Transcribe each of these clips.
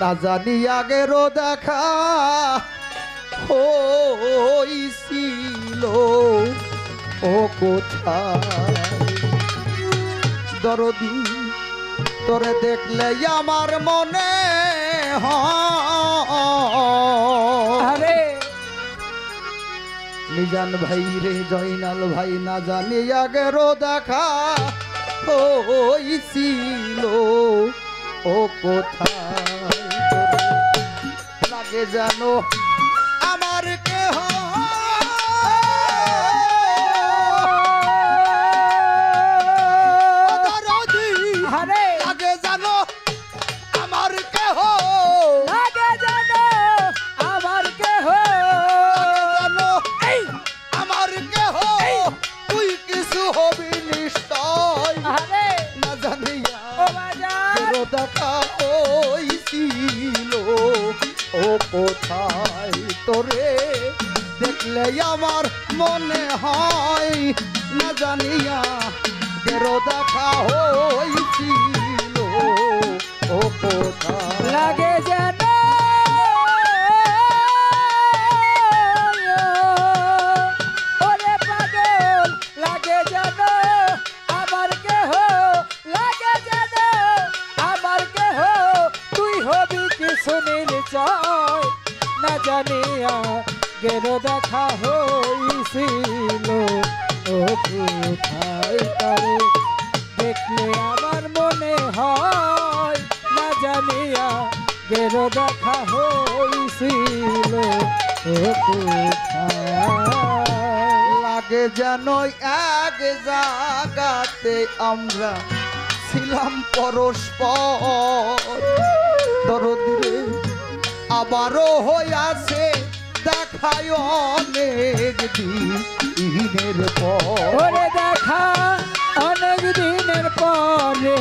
না জানি আগেরও দেখা হইছিল ও কোথায় দরদি তোরে দেখলে আমার মনে হয় মিজান ভাই রে জয়নাল ভাই না জানি আগেরও দেখা হইছিল ও কোথায় লাগে জানো আমার কেহ লাগে জানো আমার কেহ লাগে জানো আমার কেহ আমার কেহ তুই কিছু হবি নিশ্চয় না জানিয়া দেখা হইছিল ও কোথায় তোরে দেখলে আমার মনে হয় না জানিয়া কেরো দেখা হইছিল ও কোথায় লাগে যেন ওরে পাগল লাগে যেন আমার কেহ লাগে যেন আমার কেহ তুই হবি কি সুনীল চাই না জানিয়া গেরো দেখা হইছিল ও কোথায় তারে দেখলে আমার মনে হয় না জানিয়া গেরো দেখা হইছিল ও কোথায় লাগে যেন এক জায়গাতে আমরা ছিলাম পরস্পর দরদিরে আবারও হইয়াছে দেখায় অনেক দিনের পরে দেখা অনেক দিনের পরে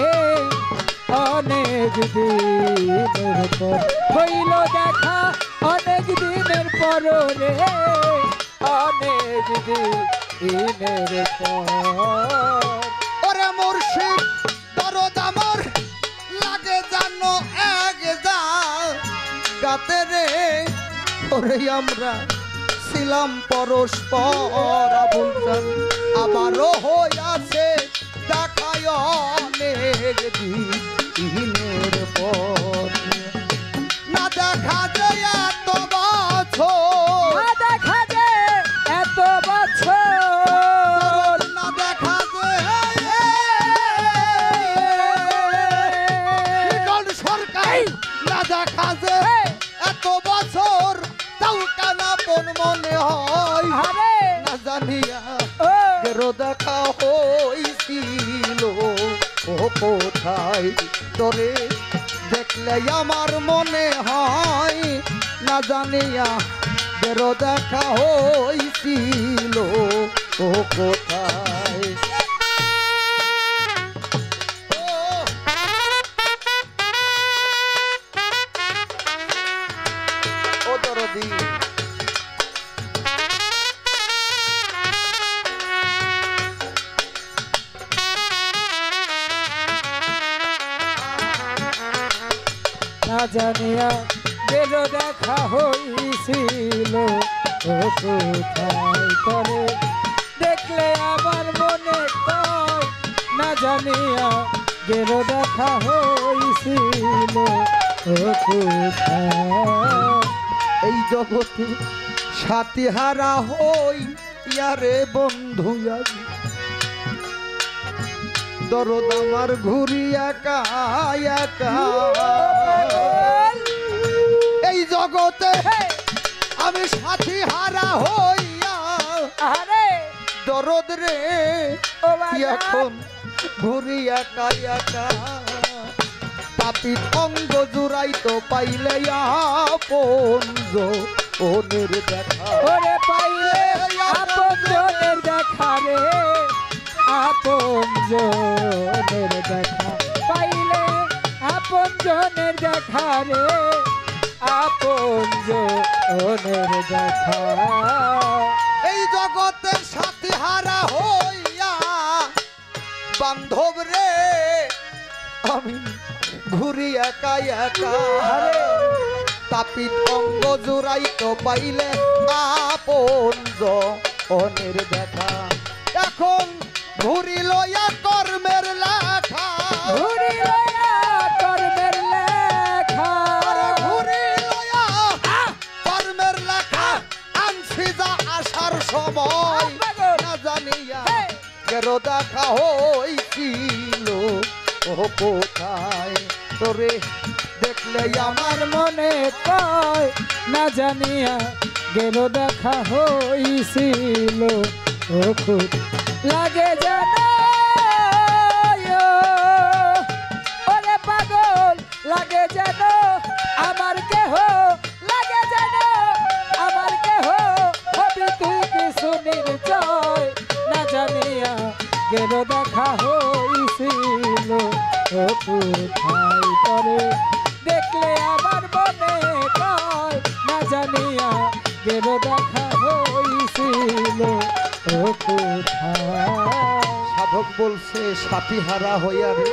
অনেক দিনের পর হইল দেখা অনেক দিনের পর রে অনেক দিনের পর ওরে মুর্শিদ দরদ আমার লাগে জানো এক গাতে রে ওরে আমরা ছিলাম পরস্পর আবুলচান আবারও হইয়াছে দেখায় অনেক দিনের পর না দেখা যায় এত বছর না দেখা যায় এত বছর না দেখা যায় সরকার না দেখা যায় এত বছর তাও কানা কোন মনে হয় না জানিয়া গেরো দেখা হইছিল ও কোথায় তোরে দেখলে আমার মনে হয় না জানিয়া গেরো দেখা হইছিল ও কোথায় ও দরদি না জানিয়া গেল দেখা হইছিল ও কোথায় করে দেখলে আমার মনে কয় না জানিয়া গেল দেখা হইছিল ও কোথায় এই জগতে সাথী হারা হই ইয়ারে বন্ধু দরদ আমার ঘুরি একা একা এই জগতে আমি সাথী হারা হইয়া দরদ রে এখন ঘুরি একা একা পাপি অঙ্গ জুড়াই তো পাইলে আপন ওনের দেখা ওরে পাইলে আপন জনের দেখা রে আপন জনের দেখা পাইলে আপন জনের দেখা রে আপন জনের দেখা এই জগতের সাথী হারা হইয়া বান্ধব রে আমি ঘুরি একা একা তাপিত অঙ্গ জোড়াইতো পাইলে আপন জনের দেখা এখন ঘুরি লইয়া কর্মের লেখা ঘুরি লইয়া কর্মের লেখা ঘুরি লইয়া কর্মের লেখা আনছি যা আসার সময় না জানিয়া কেরো দেখা হইছিল ও কোথায় তোরে দেখলে আমার মনে কয় না জানিয়া গেল দেখা হইছিল ও খুব লাগে জানো ওরে পাগল লাগে জানো আমার কেহ লাগে জানো আমার কেহ হবি তুই কিছু নির্জয় না জানিয়া গেল দেখা হইছিল ও কোথায় তরে দেখলে আমার মনে কয় না জানিয়া গেল দেখা হইছিল ও কোথায় সাধক বলছে সাথী হারা হইয়া রে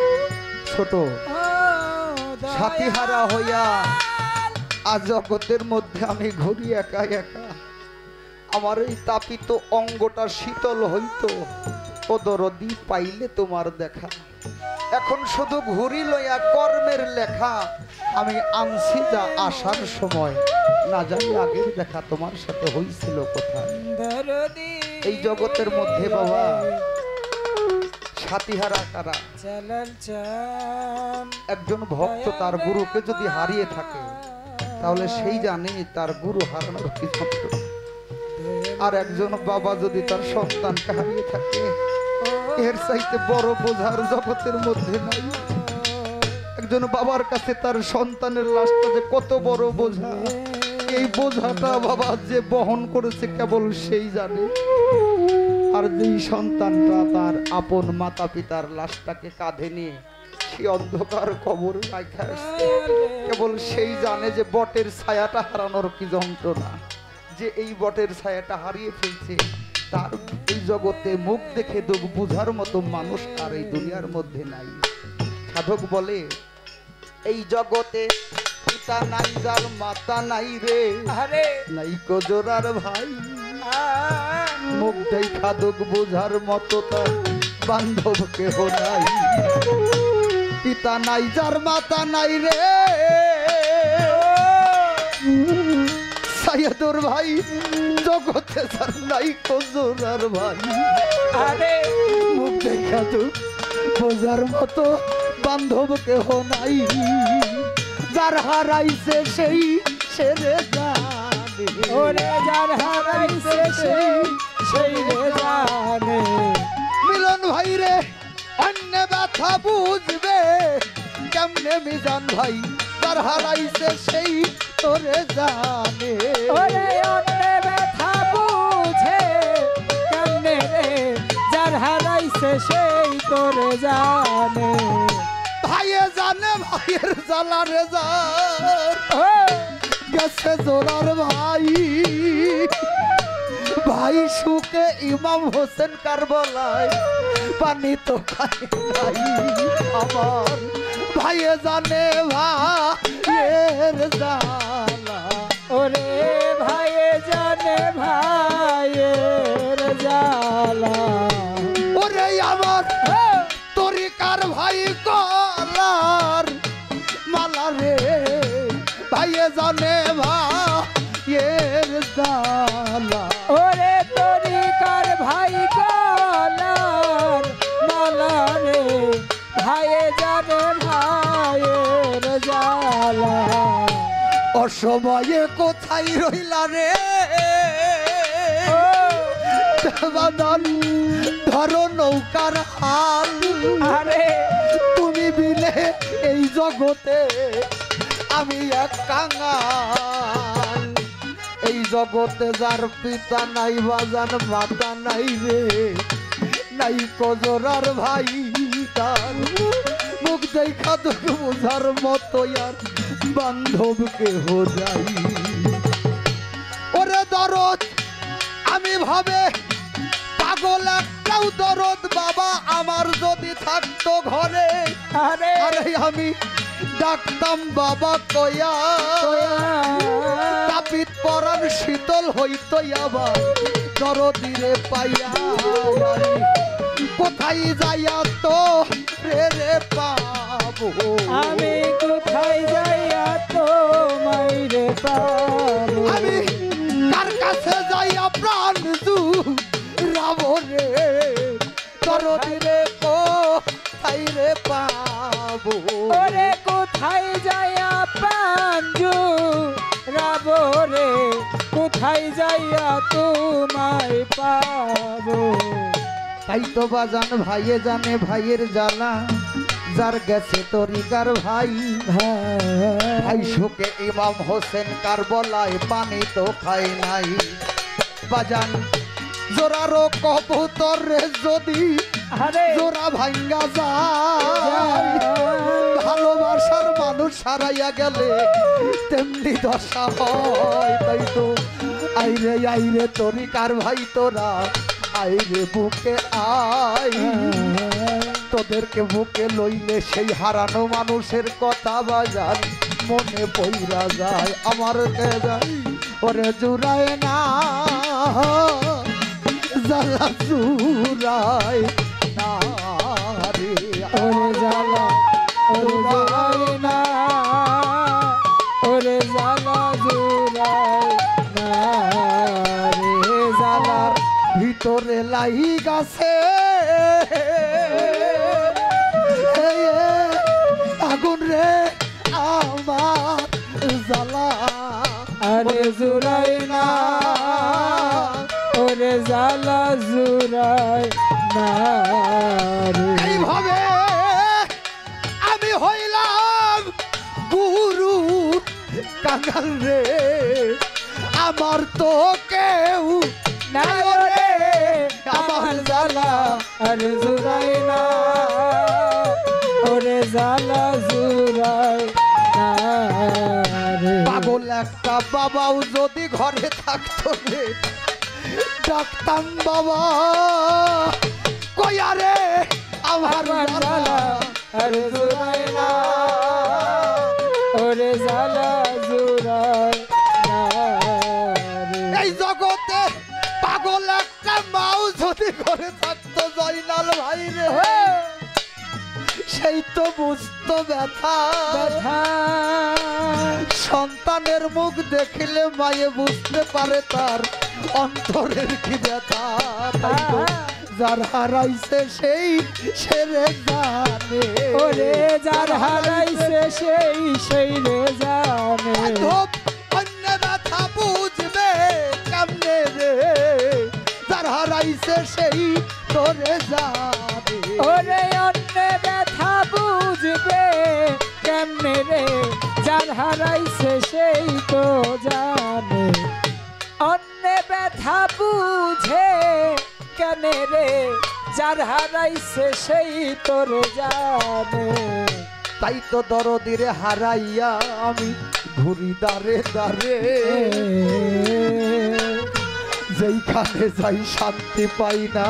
ছোট সাথী হারা হইয়া আজ জগতের মধ্যে আমি ঘুরি একা একা আমার এই তাপিত অঙ্গটা শীতল হইতো ও দরদি পাইলে তোমার দেখা এখন শুধু ঘুরি লইয়া কর্মের লেখা আমি আনছি যা আসার সময় না জানি আগের দেখা তোমার সাথে হইছিল কোথায় এই জগতের মধ্যে বাবা সাথীহারা কারা একজন ভক্ত তার গুরুকে যদি হারিয়ে থাকে তাহলে সেই জানে তার গুরু হারানোর কি যন্ত্রণা আর একজন বাবা যদি তার সন্তানকে হারিয়ে থাকে এর চাইতে বড় বোঝার জগতের মধ্যে নাই একজন বাবার কাছে তার সন্তানের লাশটা যে কত বড় বোঝা এই বোঝাটা বাবা যে বহন করেছে কেবল সেই জানে আর যেই সন্তানটা তার আপন মাতা পিতার লাশটাকে কাঁধে নিয়ে সেই অন্ধকার কবর রাখা আসছে কেবল সেই জানে যে বটের ছায়াটা হারানোর কি যন্ত্রণা যে এই বটের ছায়াটা হারিয়ে ফেলছে তার এই জগতে মুখ দেখে দুঃখ বুঝার মতো মানুষ আর এই দুনিয়ার মধ্যে নাই সাধক বলে এই জগতে পিতা নাই যার মাতা নাই রে নাই কজোরার ভাই মুখ দেখা দুঃখ বুঝার মতো তার বান্ধব কেহ নাই পিতা নাই যার মাতা নাই রে সাইয়াদুর ভাই জগতে যার নাই কজোরার ভাই আরে মুখ দেখা দুঃখ বোঝার মতো বান্ধব কেহ নাই যার হারাইছে সেই সেরে জানে ওরে যার হারাইছে সেই রে জানে মিলন ভাই রে অন্য ব্যথা বুঝবে কেমনে মিজান ভাই যার হারাইছে সেই তোরে জানে ওরে অন্য ব্যথা বুঝে কেমনে রে যার হারাইছে সেই তোরে জানে ভাইয়ে জানে ভাইয়ের জ্বালা রে গেছে জোরার ভাই ভাই সুকে ইমাম হোসেন কারবালায় পানি তো খাই নাই আমার ভাইয়ে জানে ভাইয়ের জ্বালা ওরে ভাইয়ে জানে ভাইয়ের জ্বালা ওরে আমার তরিকার ভাই কলার মালা রে ভাইয়ে জানে ভাইয়ের জ্বালা ওরে তরিকার ভাই কলার মালা রে ভাইয়ে জানে ভাইয়ের জ্বালা অসময়ে কোথায় রইলা রে বাদন ধরো নৌকার হাল আরে তুমি বিলে এই জগতে আমি এক কাঙাল এই জগতে যার পিতা নাই বাজান মাতা নাই রে নাই কজরার ভাই তার মুখ দেখা দুঃখ বোঝার মতো আর বান্ধব কেহ যাই ওরে দরদ আমি ভাবে পাগল একটাও দরদ বাবা আমার যদি থাকতো ঘরে আরে আরে আমি ডাকতাম বাবা কয়া তাপিত পরাণ শীতল হইতো আবার দরদিরে পাইয়া কোথায় যাইয়া তো রে পাবো আমি কোথায় যাইয়া তো মাইরে পাবো আমি কার কাছে যাইয়া প্রাণ জুড়াবো রে দরদিরে কোথায় রে পাবো ওরে কোথায় যাইয়া প্রাণ জুড়াবো রে কোথায় যাইয়া তোমায় পাবো তাই তো বাজান ভাইয়ে জানে ভাইয়ের জ্বালা যার গেছে তরিকার ভাই ভাই শোকে ইমাম হোসেন কারবলায় পানি তো খাই নাই বাজান জোরারো কবুতর রে যদি জোড়া ভাঙ্গা যায় ভালোবাসার মানুষ হারাইয়া গেলে তেমনি দশা হয় তাই তো আইরে তরিকার ভাই তোরা আইরে বুকে আই তোদেরকে বুকে লইলে সেই হারানো মানুষের কথা বাজার মনে পইরা যায় আমার কে যায় ওরে জুড়ায় না জ্বালা জুড়ায় না রে ওরে জ্বালা জুড়ায় না ওরে জ্বালা জুড়ায় না রে জ্বালার ভিতরে লাই গাছে আগুন রে আমার জ্বালা আরে জুড়ায় না ওরে জ্বালা জুড়ায় না রে এইভাবে আমি হইলাম গুরু কাঙ্গাল রে আমার তো কেউ না রে আমার জ্বালা আরে জুড়ায় না ওরে জ্বালা জুড়ায় না রে পাগল একটা বাবাও যদি ঘরে থাকতো রে ডাকতাম বাবা কয়া রে আমার জ্বালা আরে জুড়ায় না ওরে জ্বালা জুড়ায় না রে এই জগতে পাগল একটা মাও যদি ঘরে থাকতো জয়নাল ভাই রে সেই তো বুঝতো ব্যথা ব্যথা সন্তানের মুখ দেখলে মায়ে বুঝতে পারে তার অন্তরের কি ব্যথা তাই তো যার হারাইছে সেই সেরে জানে ওরে যার হারাইছে সেই রে জানে ধূপ অন্য ব্যথা বুঝবে কেমনে রে যার হারাইছে সেই তোরে যাবে ওরে অন্য ব্যথা বুঝবে কেমনে রে যার হারাইছে সেই তো জানে অন্য ব্যথা বুঝে কেনে রে যার হারাইছে সেই তোর জানে তাই তো দরদিরে হারাইয়া আমি ঘুরি দারে দারে যেইখানে যাই শান্তি পাই না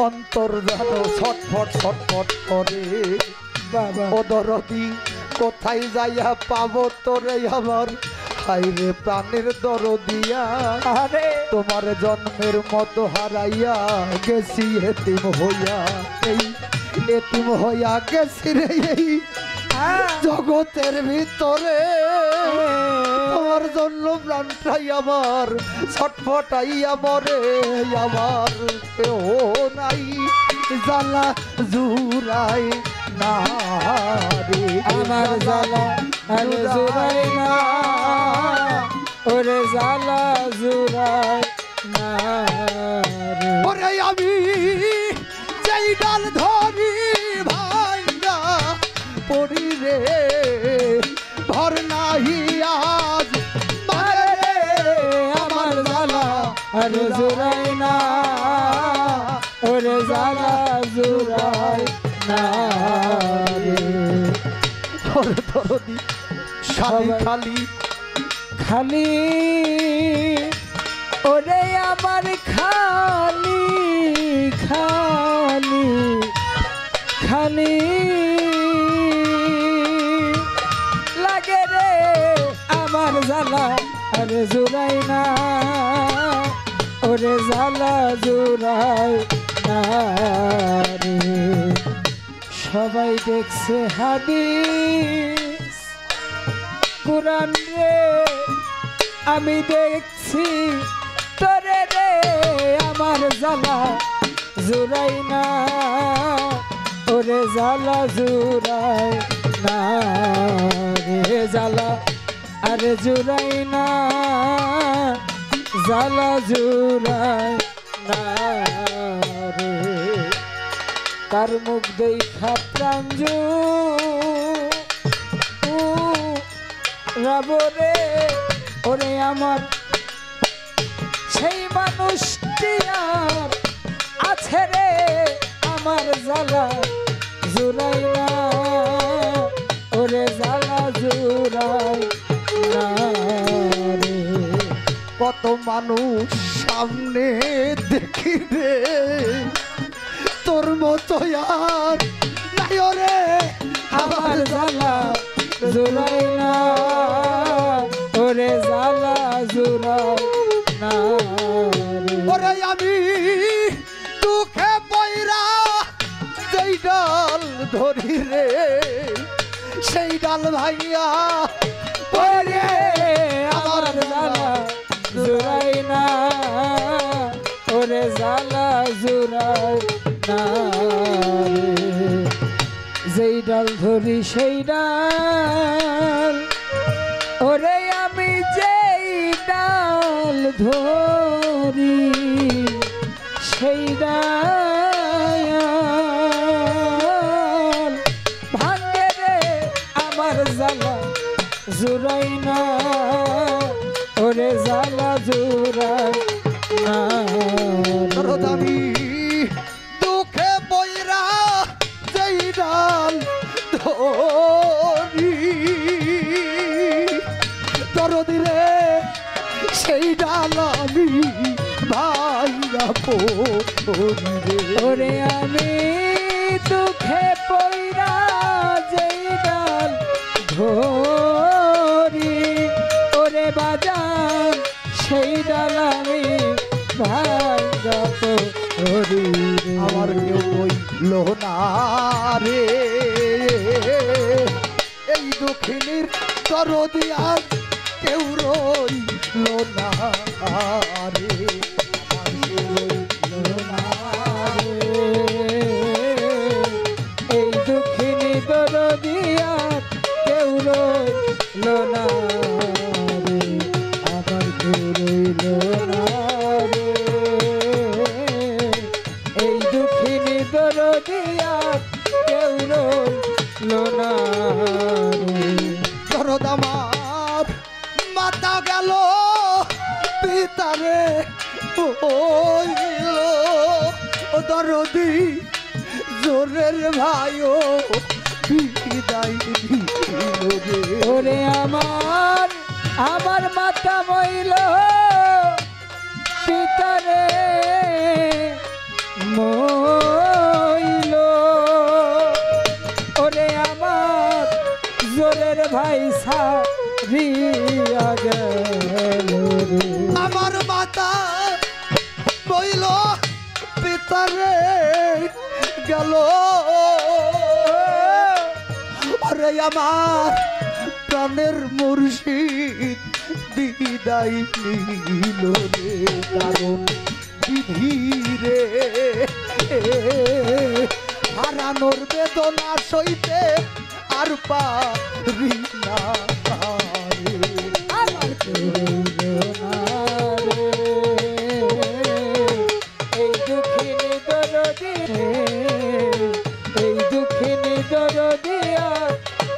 অন্তর যেন ছটফট ছটফট করে বাবা ও দরদি কোথায় যাইয়া পাবো তোরে আমার হাইরে প্রাণের দরদিয়া আরে তোমার জন্মের মতো হারাইয়া গেছি এতিম হইয়া এই এতিম হইয়া গেছি রে এই জগতের ভিতরে তোমার জন্য প্রাণটাই আমার ছটফটাইয়া মরে আমার কেউ নাই জ্বালা জুড়াই না রে আমার জ্বালা আর জুড়াই না ওরে জ্বালা জুড়াই না রে ওরে আমি যেই ডাল ধরি ভাঙ্গা পড়ি রে ভর নাহি আজ মানে রে আমার জ্বালা আর জুড়াই না ওরে জ্বালা জুড়াই না রে তোর দরদি শালি খালি খালি ওরে আমার খালি খালি খালি ওরে জ্বালা জুড়ায় না রে। সবাই দেখছে হাদিস কুরআন রে, আমি দেখছি তোরে রে, আমার জ্বালা জুড়াই না, ওরে জ্বালা জুড়াই না রে, জ্বালা আরে জুড়াই না, জ্বালা জুড়াই না রে। কার মুখ দেখা প্রাঞ্জু রাবরে, ওরে আমার সেই মানুষটি আর আছে রে, আমার জ্বালা জুড়াই না, ওরে জ্বালা জুড়াই না রে। কত মানুষ সামনে দেখি রে, তোর মতো আর নাই রে, আমার জ্বালা জুড়াই না, ওরে জ্বালা জুড়াই না রে। ওরে আমি দুঃখে পয়রা যেই ডাল ধরি রে, সেই ডাল ভাইয়া ওরে আমার জ্বালা জুড়াই না, ওরে জ্বালা জুড়াই না রে। যেই ডাল ধরি সেই ডাল, ওরে আমি যেই ডাল ধরি সেই ডাল ভাঙে রে, আমার জ্বালা জুড়াই না, ওরে জ্বালা জুড়াই না রে। আমি দুঃখে পয়রা যেই ডাল ধরি, দরদি রে সেই ডাল আমি ভাইয়া পড়ি রে। ওরে আমি দুঃখে পয়রা যেই ডাল ধরি, ওরে বাজান সেই ডাল আমি ভাঙ্গা পড়ি রে। আমার কেউ রইল না রে, এই দক্ষিণীর দরদি আর কেউ রইল না রে, আমার কেউ রইল না রে। এই দুঃখিনী দরদিয়া কেউ রইল না রে, আমার কেউ রইল না রে। এই দুঃখিনী দরদিয়া কেউ রইল না রে। দরদ আমার মাতা গেল পিতারে হইল, ও দরদি জোরের ভাইও বিদায় দিল রে। ওরে আমার আমার মাতা মইল পিতারে মইল, ওরে আমার জোরের ভাই সারিয়া গেল রে। আমার মাতা বইল পিতারে গেল, ওরে আমার প্রাণের মুর্শিদ বিদায় নিল রে, কারণ বিধি রে হারানোর বেদনা সইতে আর পারি না রে। আমার রইল না রে, এই দুঃখিনী দরদি, এই দুঃখিনী দরদিয়া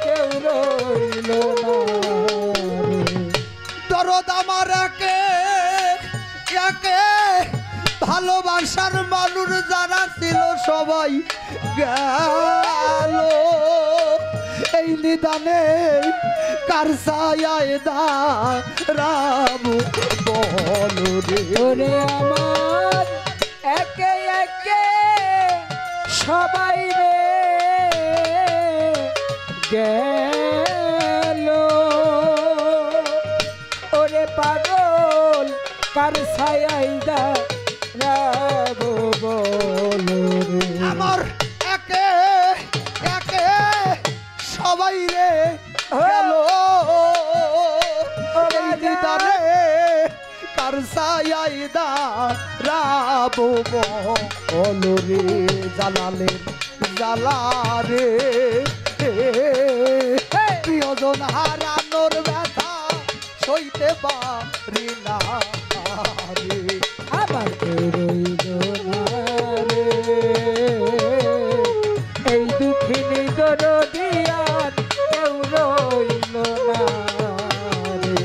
কেউ রইল না রে। দরদ আমার একে একে ভালোবাসার মানুষ যারা ছিল সবাই গেল, এই নিদানে কার ছায়ায় দাঁড়াবো বলো রে। ওরে আমার একে একে সবাই রে গেল, ওরে পাগল কার ছায়ায় যাবো অলরে জালালের জালারে প্রিয়জন হারানোর ব্যথা সইতে পারি না রে আমার কেউ রইল না রে এই দুঃখিনী দরদিয়ার কেউ রইল না রে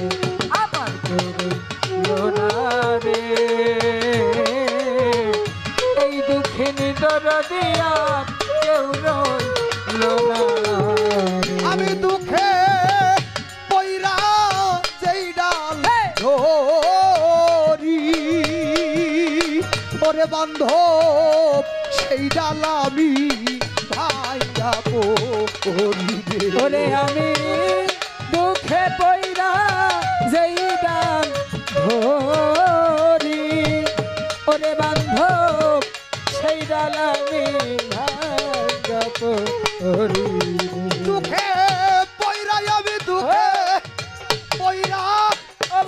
আমার কেউ রইল না রে এই দুঃখিনী দরদিয়ার কেউ রইল না রে আমি দুঃখে পইরা যেই ডাল ধরি ওরে বান্ধব সেই ডাল আমি ভাইয়া করি ওরে আমি দুঃখে পইরা যেই ডাল ধরি ওরে বান্ধব সেই ডাল আমি ভাঙ্গা করি দুঃখে পইরা আমি দুঃখে পইরা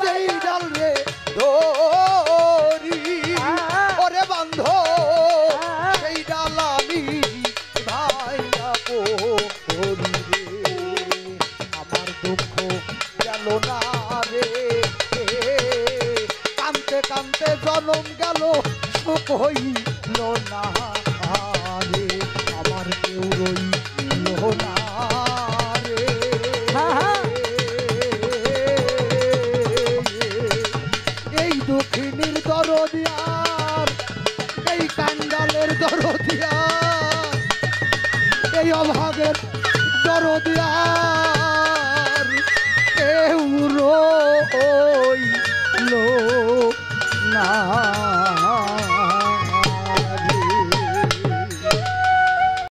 যেই ডাল রে ধরি ওরে বান্ধব সেই ডাল আমি ভাইয়া করি রে আমার দুঃখ গেল না রে কানতে কানতে জনম গেল সুখ হইল না রে আমার কেউ রইল না রে এই দক্ষিণীর দরদিয়ার এই কান্ডালের দরদিয়ার এই অভাগের দরদিয়ার কেউ রইল না